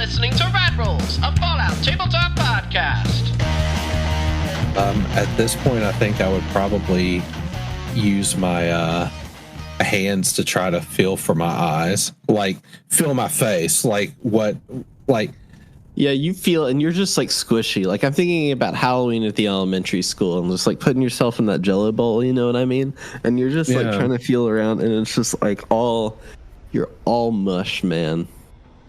listening to Rat Rolls, a Fallout Tabletop podcast. At this point, I think I would probably use my hands to try to feel for my eyes, like feel my face, Yeah, you feel, and you're just like squishy. Like I'm thinking about Halloween at the elementary school and just like putting yourself in that Jello bowl, you know what I mean? And you're just like trying to feel around, and it's just like you're all mush, man.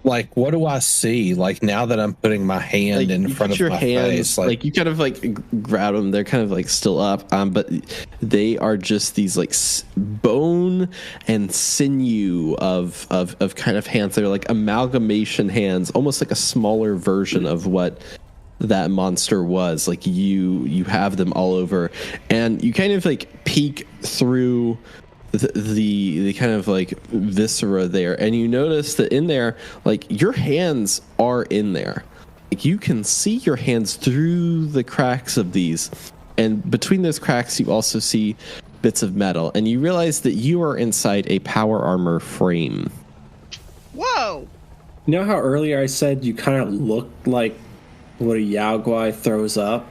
Like, what do I see? Like, now that I'm putting my hand in front of my face, like you kind of like grab them. They're kind of like still up, but they are just these like bone and sinew of kind of hands. They're like amalgamation hands, almost like a smaller version of what that monster was. Like you have them all over, and you kind of like peek through the kind of like viscera there, and you notice that in there, like your hands are in there. Like you can see your hands through the cracks of these, and between those cracks you also see bits of metal, and you realize that you are inside a power armor frame. Whoa! You know how earlier I said you kind of look like what a Yao Guai throws up?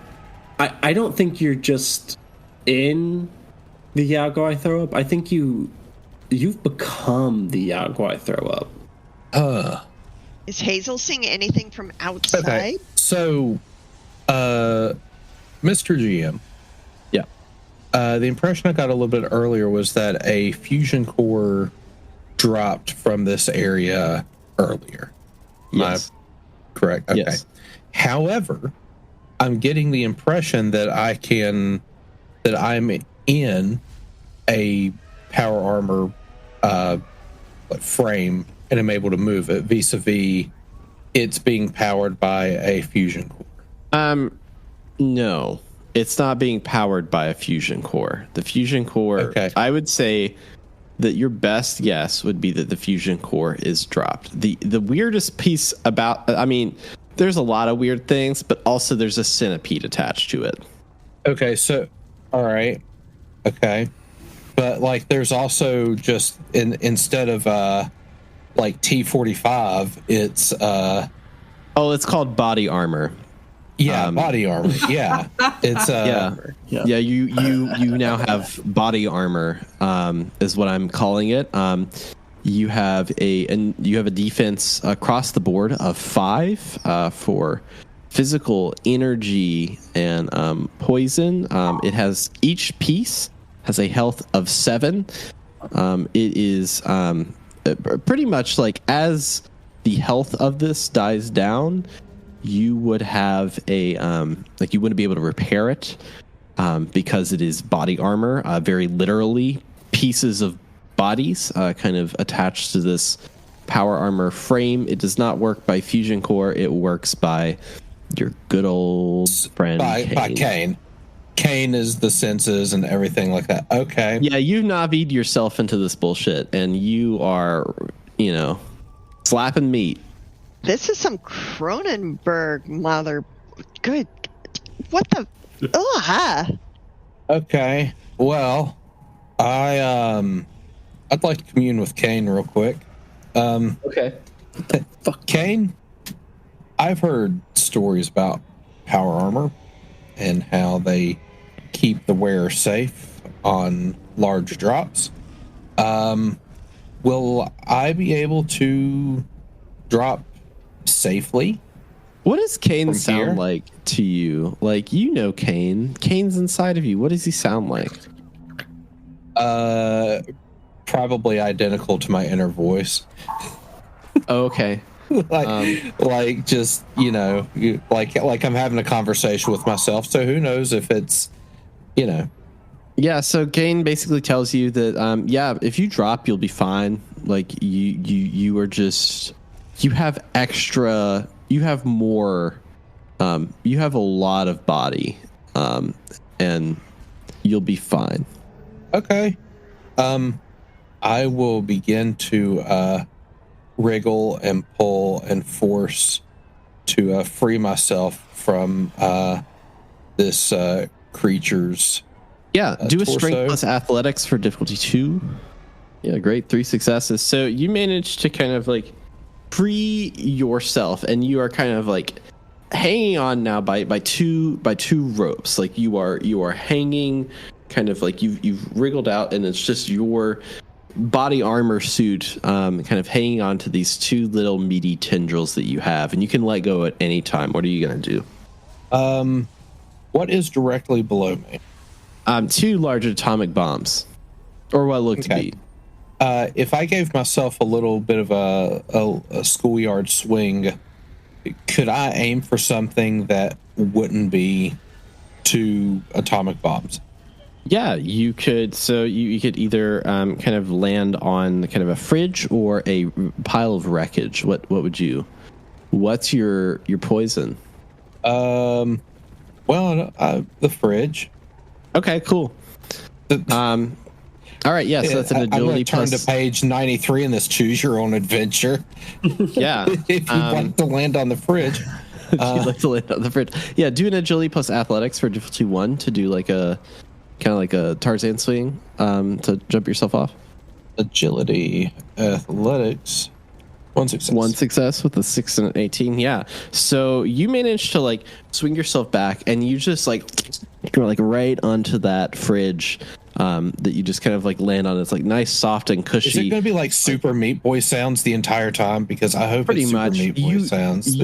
I don't think you're just in the Yao Guai throw up. I think you've become the Yao Guai throw up. Is Hazel seeing anything from outside? Okay. So, Mr. GM. Yeah. The impression I got a little bit earlier was that a fusion core dropped from this area earlier. Yes. Am I correct? Okay. Yes. However, I'm getting the impression that I'm in a power armor frame, and I'm able to move it vis-a-vis it's being powered by a fusion core. No, it's not being powered by a fusion core. The fusion core, okay. I would say that your best guess would be that the fusion core is dropped. The weirdest piece about, I mean, there's a lot of weird things, but also there's a centipede attached to it. Okay, so, all right. Okay. But, like, there's also just, instead of, like, T-45, it's... it's called body armor. Yeah, body armor. Yeah. It's... Yeah, you now have body armor, is what I'm calling it. You have a defense across the board of 5 for physical energy and poison. It has each piece has a health of 7. It is pretty much like as the health of this dies down, you would have a like you wouldn't be able to repair it because it is body armor, very literally pieces of bodies kind of attached to this power armor frame. It does not work by fusion core. It works by your good old friend by Kane. Kane is the senses and everything like that. Okay. Yeah, you Navi'd yourself into this bullshit, and you are, slapping meat. This is some Cronenberg mother. Good. What the? Ugh. Okay. Well, I'd like to commune with Kane real quick. Okay. Fuck Kane. I've heard stories about power armor and how they keep the wearer safe on large drops. Will I be able to drop safely? What does Kane sound here? like to you? Like, Kane. Kane's inside of you. What does he sound like? Probably identical to my inner voice. Oh, okay. like just like I'm having a conversation with myself. So who knows if it's Yeah. So Kane basically tells you that if you drop, you'll be fine. Like you are just you have extra. You have more. You have a lot of body, and you'll be fine. Okay. I will begin to wriggle and pull and force to free myself from this creature's do a torso. strength plus athletics for difficulty 2. Yeah, great. 3 successes. So you managed to kind of like free yourself, and you are kind of like hanging on now by two ropes. Like you are hanging, kind of like you've wriggled out, and it's just your body armor suit kind of hanging on to these two little meaty tendrils that you have, and you can let go at any time. What are you going to do? What is directly below me? Two large atomic bombs, or what look to be. If I gave myself a little bit of a schoolyard swing, could I aim for something that wouldn't be two atomic bombs? Yeah, you could. So you could either kind of land on kind of a fridge or a pile of wreckage. What would you? What's your poison? The fridge. Okay, cool. All right, yeah, so that's an agility I'm going to turn to page 93 in this Choose Your Own Adventure. Yeah. If you'd like to land on the fridge. If you'd like to land on the fridge. Yeah, do an agility plus athletics for difficulty 1 to do like a kind of like a Tarzan swing to jump yourself off. Agility, athletics. One success. One success with a 6 and an 18. Yeah. So you managed to like swing yourself back, and you just like go like right onto that fridge that you just kind of like land on. It's like nice, soft, and cushy. Is it going to be like Super Meat Boy sounds the entire time? Because I hope pretty it's Super much Meat Boy sounds.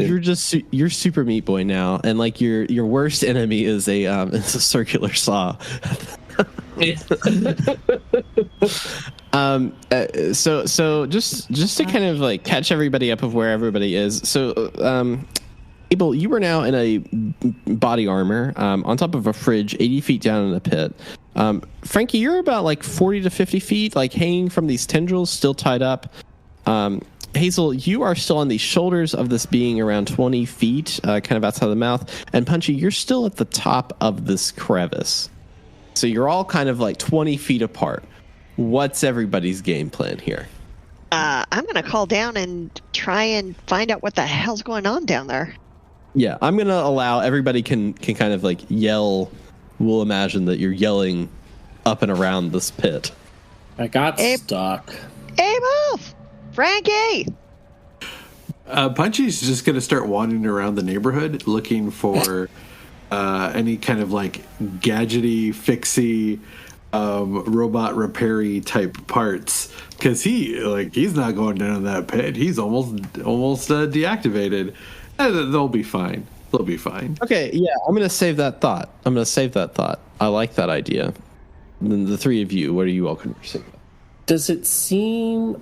You're Super Meat Boy now, and like your worst enemy is it's a circular saw. So just to kind of like catch everybody up of where everybody is. So Abel, you were now in a body armor on top of a fridge 80 feet down in a pit. Frankie, you're about like 40 to 50 feet, like hanging from these tendrils, still tied up. Hazel, you are still on the shoulders of this being around 20 feet, kind of outside the mouth. And Punchy, you're still at the top of this crevice. So you're all kind of like 20 feet apart. What's everybody's game plan here? I'm going to call down and try and find out what the hell's going on down there. Yeah, I'm going to allow everybody can kind of like yell. We'll imagine that you're yelling up and around this pit. I got stuck. Abel! Frankie! Punchy's just going to start wandering around the neighborhood looking for any kind of like gadgety, fixy, robot repair-y type parts, because he's not going down that pit. He's almost deactivated. And they'll be fine. They'll be fine. Okay, yeah, I'm going to save that thought. I like that idea. And then the three of you, what are you all conversing about? Does it seem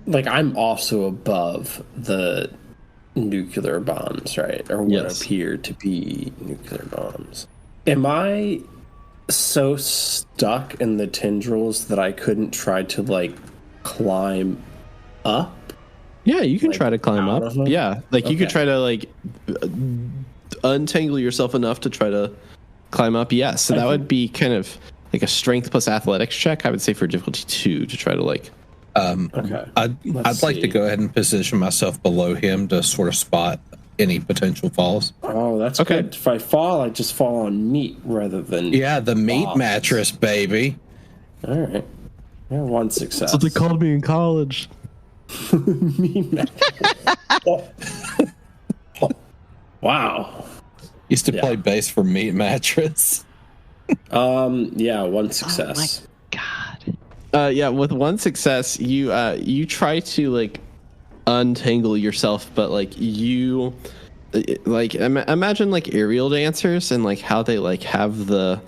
like I'm also above the nuclear bombs, right? Or what appear to be nuclear bombs. Am I so stuck in the tendrils that I couldn't try to like climb up? Yeah, you can try to climb up. Yeah, like you could try to like untangle yourself enough to try to climb up. Yes, so that would be kind of like a strength plus athletics check. I would say for difficulty 2 to try to like. I'd like to go ahead and position myself below him to sort of spot any potential falls. Oh, that's okay. Good. If I fall, I just fall on meat rather than the meat mattress, baby. All right, yeah, one success. That's what they called me in college. Meat mattress. Wow. Used to play bass for meat mattress. Yeah, one success. Oh my God. With one success, you try to like untangle yourself, but like you like imagine like aerial dancers and like how they like have the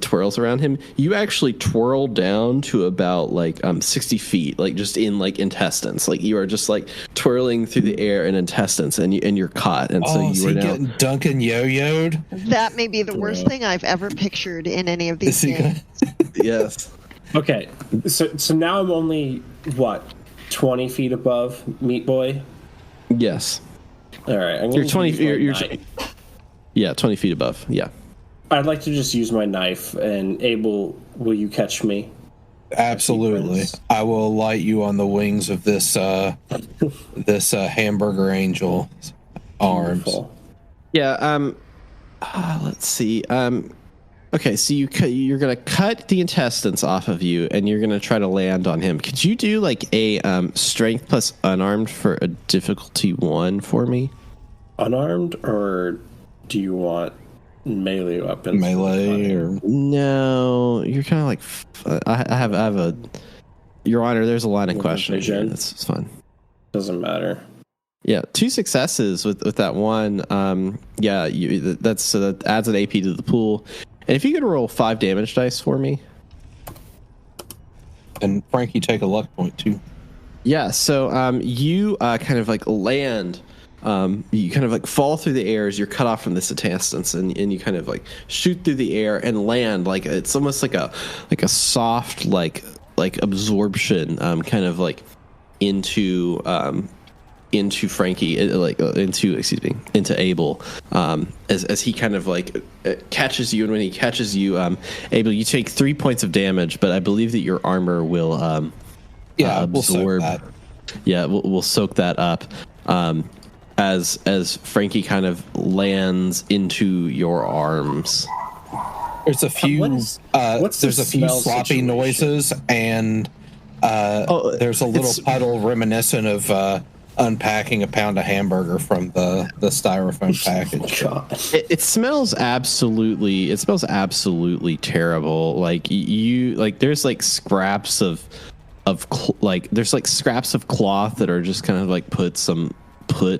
twirls around him. You actually twirl down to about like 60 feet, like just in like intestines. Like you are just like twirling through the air in intestines, and you're caught. And so you are now getting Duncan yo-yoed. That may be the worst thing I've ever pictured in any of these games. Yes. Okay, so now I'm only, 20 feet above Meat Boy? Yes. All right. You're 20 yeah, 20 feet above. Yeah. I'd like to just use my knife, and Abel, will you catch me? Absolutely. I will light you on the wings of this hamburger angel arms. Beautiful. Yeah, let's see. Okay, so you're gonna cut the intestines off of you, and you're gonna try to land on him. Could you do like a strength plus unarmed for a difficulty 1 for me? Unarmed, or do you want melee weapons? Melee or No, you're kind of like I have a. Your Honor, there's a line of questioning. Vision. It's fun. Doesn't matter. Yeah, 2 successes with that one. Yeah, that adds an AP to the pool. And if you could roll 5 damage dice for me. and Frankie take a luck point too. Yeah, so you kind of like land. You kind of like fall through the air as you're cut off from this intestines, and you kind of like shoot through the air and land like it's almost like a soft like absorption, kind of like into Frankie, into Abel, as he kind of like catches you, and when he catches you, Abel, you take 3 points of damage, but I believe that your armor will absorb. We'll soak that. Yeah, we'll soak that up. As Frankie kind of lands into your arms. There's a few. what's the there's a few smell sloppy situation? noises, and there's a little puddle reminiscent of unpacking a pound of hamburger from the styrofoam package. God. It smells absolutely. It smells absolutely terrible. Like there's like scraps of scraps of cloth that are just kind of like put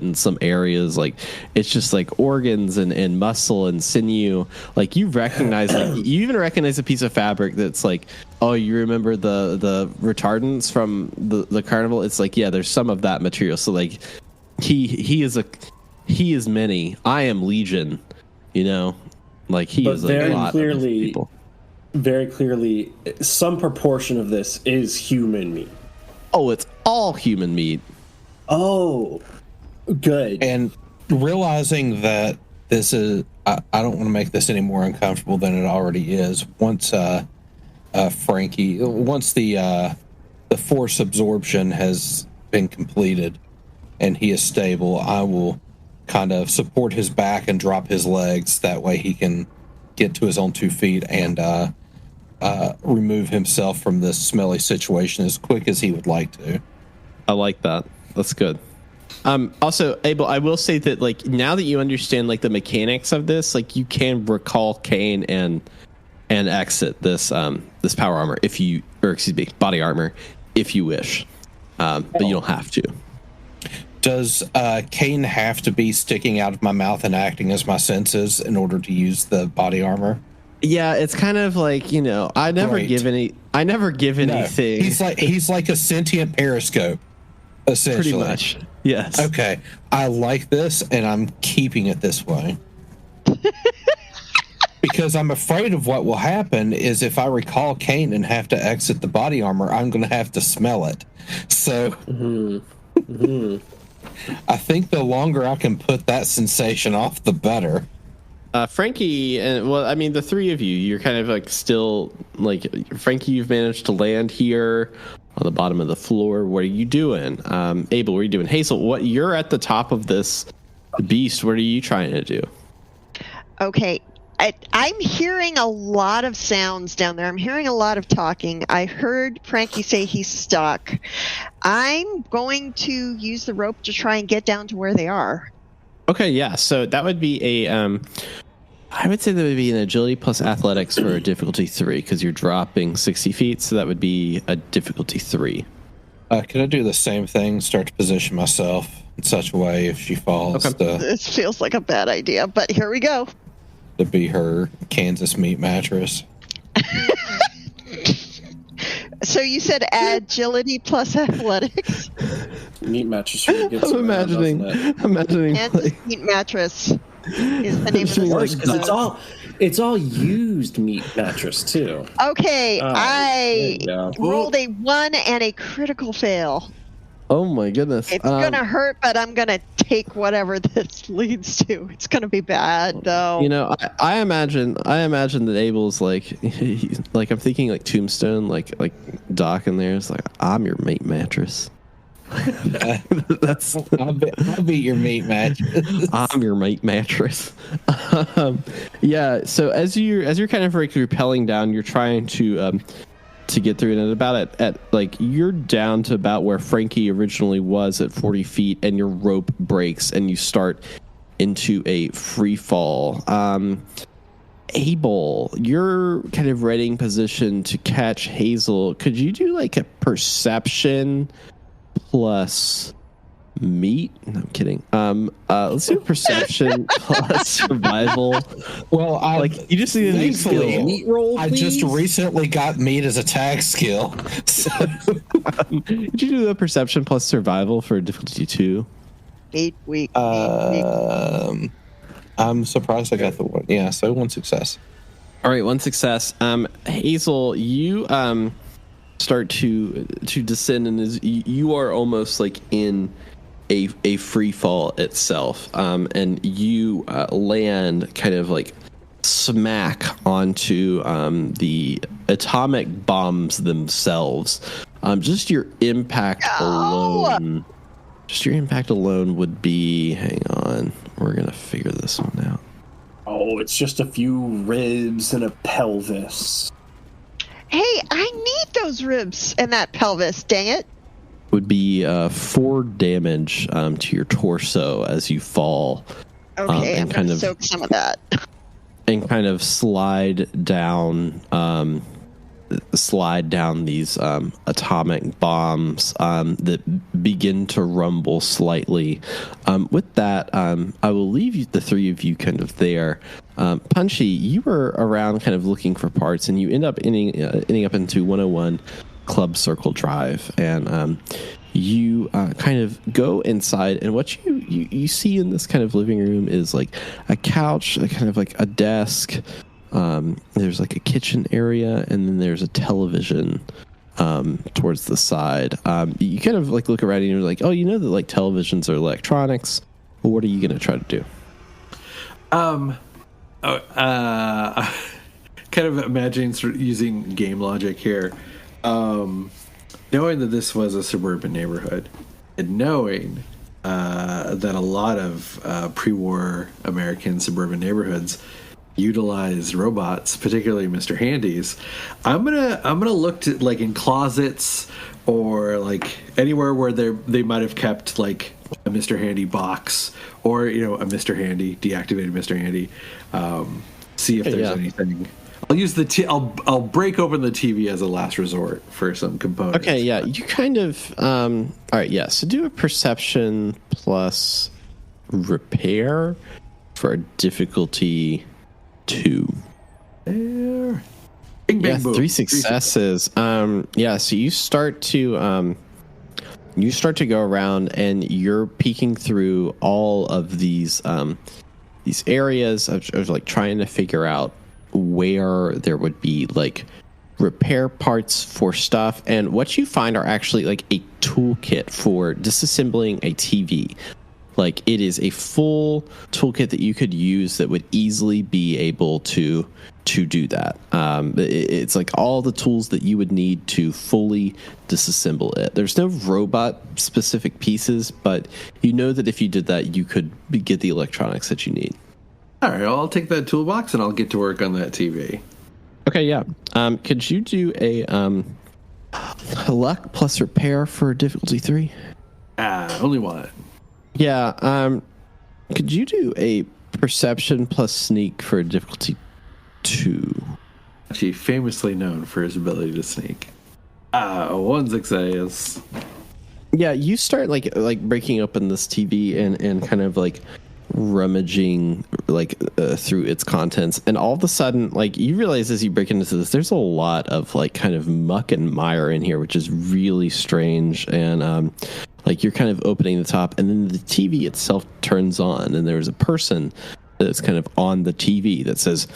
in some areas. Like it's just like organs and muscle and sinew. Like you recognize, you even recognize a piece of fabric that's like, oh, you remember the retardants from the carnival? It's like, yeah, there's some of that material. So like he is many. I am Legion, like he is like a lot of people. Very clearly, some proportion of this is human meat. Oh, it's all human meat. Oh, good. And realizing that this is, I don't want to make this any more uncomfortable than it already is. Once Frankie, once the force absorption has been completed and he is stable, I will kind of support his back and drop his legs. That way he can get to his own 2 feet and remove himself from this smelly situation as quick as he would like to. I like that. That's good. Also, Abel, I will say that like now that you understand like the mechanics of this, like you can recall Kane and exit this this power armor body armor if you wish, but you don't have to. Does Kane have to be sticking out of my mouth and acting as my senses in order to use the body armor? Yeah, it's kind of like, I never give anything. He's like a sentient periscope, essentially. Pretty much. Yes. Okay. I like this, and I'm keeping it this way. Because I'm afraid of what will happen is if I recall Kane and have to exit the body armor, I'm going to have to smell it. So I think the longer I can put that sensation off, the better. Frankie, the 3 of you, you're kind of like still like Frankie. You've managed to land here on the bottom of the floor. What are you doing? Abel, what are you doing? Hazel, you're at the top of this beast. What are you trying to do? Okay. I'm hearing a lot of sounds down there. I'm hearing a lot of talking. I heard Frankie say he's stuck. I'm going to use the rope to try and get down to where they are. Okay, yeah. So that would be I would say that would be an agility plus athletics for a difficulty 3 because you're dropping 60 feet. So that would be a difficulty 3. Can I do the same thing? Start to position myself in such a way if she falls This feels like a bad idea, but here we go. To be her Kansas meat mattress. So you said agility plus athletics? Meat mattress really gets I'm imagining Kansas meat mattress is the name of the worse because store. it's all used meat mattress too. Okay, I yeah. rolled a 1 and a critical fail. Oh my goodness. It's gonna hurt, but I'm gonna take whatever this leads to. It's gonna be bad though. I imagine that Abel's like like I'm thinking like Tombstone, like Doc in there is like, I'm your mate mattress. That's I'll beat your meat match. I'm your meat mattress. Yeah. So as you're kind of like rappelling down, you're trying to get through it. And about at like you're down to about where Frankie originally was at 40 feet, and your rope breaks, and you start into a free fall. Abel, you're kind of readying position to catch Hazel. Could you do like a perception plus meat? No, I'm kidding. Let's do perception plus survival. Well, Like you just need a new thankfully, skill. Meat roll, I just recently got meat as a tag skill. So, Did you do a perception plus survival for difficulty 2? 8 week. I'm surprised I got the one. Yeah, so one success. All right, one success. Hazel, you start to descend, and you are almost like in a free fall itself, and you land kind of like smack onto the atomic bombs themselves. Just your impact alone. Just your impact alone would be. Hang on, we're gonna figure this one out. Oh, it's just a few ribs and a pelvis. Hey, I need those ribs and that pelvis, dang it. Would be 4 damage to your torso as you fall. Okay, I'm and going to soak some of that. And kind of slide down these atomic bombs that begin to rumble slightly. With that, I will leave the three of you kind of there. Punchy, you were around kind of looking for parts, and you ending up into 101 Club Circle Drive, and you kind of go inside, and what you see in this kind of living room is like a couch, kind of like a desk. There's like a kitchen area, and then there's a television towards the side. You kind of like look around and you're like, oh, you know that like televisions are electronics. Well, what are you going to try to do? Kind of imagining sort of using game logic here. Knowing that this was a suburban neighborhood, and knowing that a lot of pre-war American suburban neighborhoods utilize robots, particularly Mr. Handy's, I'm gonna look to like in closets or like anywhere where they might have kept like a Mr. Handy box, or a Mr. Handy, deactivated Mr. Handy. See if there's anything. I'll use I'll break open the TV as a last resort for some components. Okay, yeah, you kind of all right, yeah. So do a perception plus repair for a difficulty 2. There. Bing, bang, boom. 3 successes. Yeah, so you start to go around, and you're peeking through all of these areas of like trying to figure out where there would be like repair parts for stuff, and what you find are actually like a toolkit for disassembling a TV. Like it is a full toolkit that you could use that would easily be able to do that. It's like all the tools that you would need to fully disassemble it. There's no robot specific pieces, but you know that if you did that, you could get the electronics that you need. All right, I'll take that toolbox and I'll get to work on that TV. Okay, yeah. Could you do a luck plus repair for difficulty 3? Only one. Yeah. Could you do a perception plus sneak for difficulty 2? Actually, famously known for his ability to sneak. 1 success. Yeah, you start like breaking open this TV and kind of like rummaging like through its contents, and all of a sudden like you realize as you break into this, there's a lot of like kind of muck and mire in here, which is really strange. And like you're kind of opening the top, and then the TV itself turns on, and there's a person that's kind of on the TV that says,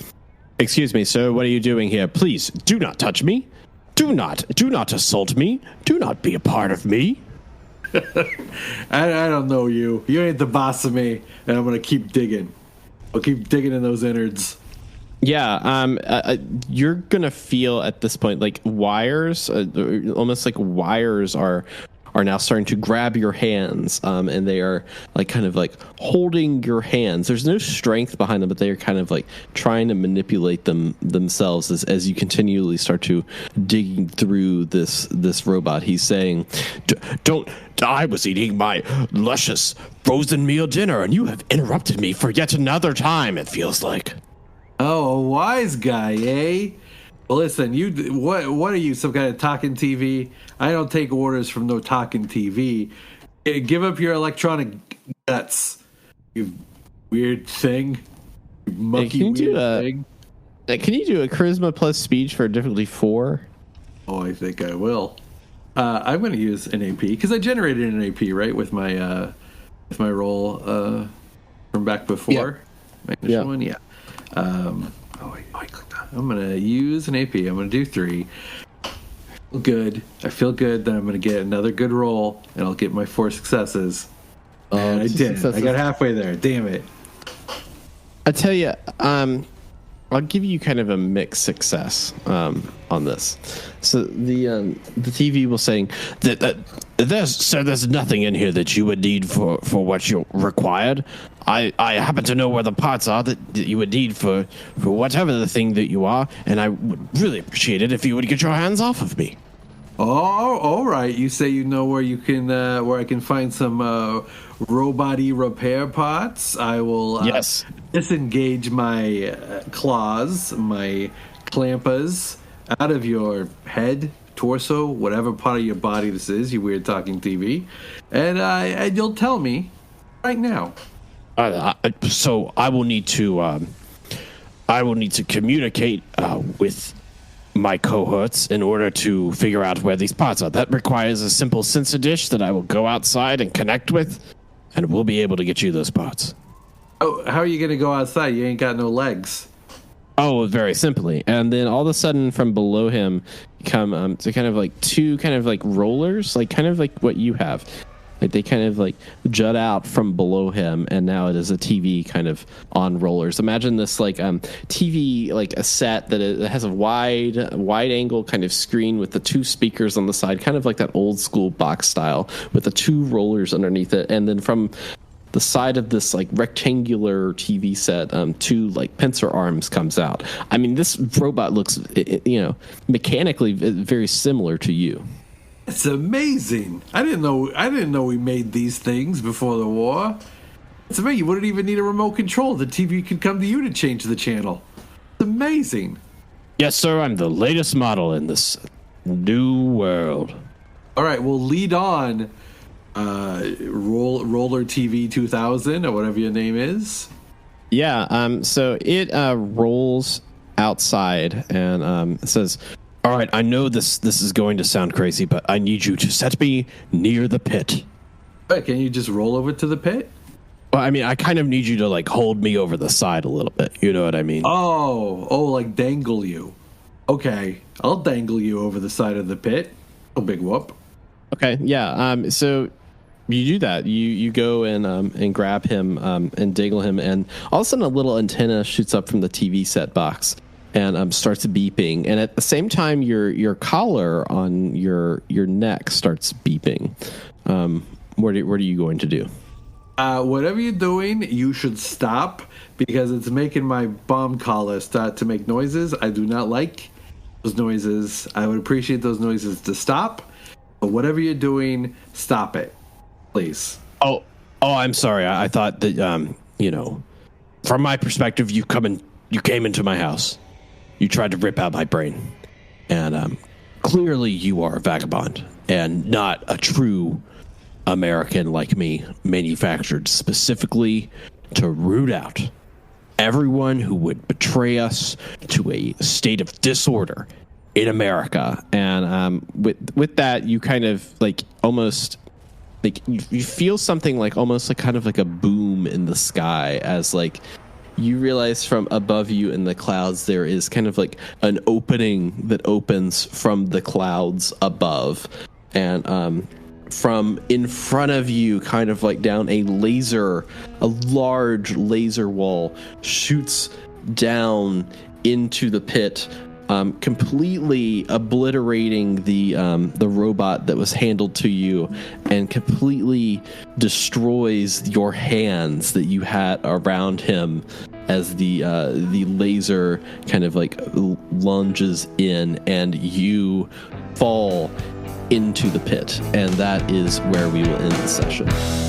"Excuse me, sir, what are you doing here? Please do not touch me. Do not assault me. Do not be a part of me." I don't know you. You ain't the boss of me, and I'm gonna keep digging. I'll keep digging in those innards. Yeah, you're gonna feel at this point like wires, almost like wires are are now starting to grab your hands, and they are like kind of like holding your hands. There's no strength behind them, but they are kind of like trying to manipulate them themselves as you continually start to digging through this robot. He's saying, "Don't. I was eating my luscious frozen meal dinner, and you have interrupted me for yet another time. It feels like." Oh, a wise guy, eh? Well, listen, what are you, some kind of talking TV? I don't take orders from no talking TV. Give up your electronic guts, you weird thing. You monkey weird thing. Can you do a charisma plus speech for difficulty 4? Oh, I think I will. I'm going to use an AP because I generated an AP, right, with my roll from back before. My initial one, yeah. I clicked on. I'm going to use an AP. I'm going to do 3. Good. I feel good that I'm going to get another good roll, and I'll get my 4 successes. And I did. I got halfway there. Damn it. I tell you, I'll give you kind of a mixed success on this. So the TV was saying that there's nothing in here that you would need for what you required. I happen to know where the parts are that you would need for whatever the thing that you are, and I would really appreciate it if you would get your hands off of me. Oh, all right. You say you know where you can where I can find some robot-y repair parts. I will yes. Disengage my claws, my clampas out of your head, torso, whatever part of your body this is, you weird talking TV, and you'll tell me right now. So I will need to communicate with my cohorts in order to figure out where these parts are. That requires a simple sensor dish that I will go outside and connect with, and we'll be able to get you those parts. Oh, how are you going to go outside? You ain't got no legs. Oh, very simply. And then all of a sudden from below him come to kind of like 2 kind of like rollers, like kind of like what you have. Like they kind of like jut out from below him, and now it is a TV kind of on rollers. Imagine this like TV, like a set that it has a wide angle kind of screen with the 2 speakers on the side, kind of like that old school box style with the 2 rollers underneath it. And then from the side of this like rectangular TV set, 2 like pincer arms comes out. I mean, this robot looks, mechanically very similar to you. It's amazing. I didn't know we made these things before the war. It's amazing. You wouldn't even need a remote control. The TV could come to you to change the channel. It's amazing. Yes, sir. I'm the latest model in this new world. All right. Well, lead on. Roller TV 2000 or whatever your name is. Yeah. So it rolls outside and it says, "All right, I know this is going to sound crazy, but I need you to set me near the pit." Right, can you just roll over to the pit? Well, I mean, I kind of need you to like hold me over the side a little bit. You know what I mean? Oh, like dangle you. Okay, I'll dangle you over the side of the pit. Oh, big whoop. Okay, yeah. So you do that. You go and grab him and dangle him, and all of a sudden a little antenna shoots up from the TV set box and starts beeping, and at the same time your collar on your neck starts beeping. What are you going to do? Whatever you're doing, you should stop, because it's making my bomb collar start to make noises. I do not like those noises. I would appreciate those noises to stop, but whatever you're doing, stop it, please. Oh, I'm sorry. I thought that from my perspective, you came into my house. You tried to rip out my brain, and clearly you are a vagabond and not a true American like me, manufactured specifically to root out everyone who would betray us to a state of disorder in America. And with that, you kind of like almost like you feel something like almost like kind of like a boom in the sky as like you realize from above you in the clouds there is kind of like an opening that opens from the clouds above, and from in front of you, kind of like down a large laser wall shoots down into the pit completely obliterating the robot that was handled to you, and completely destroys your hands that you had around him as the laser kind of like lunges in, and you fall into the pit. And that is where we will end the session.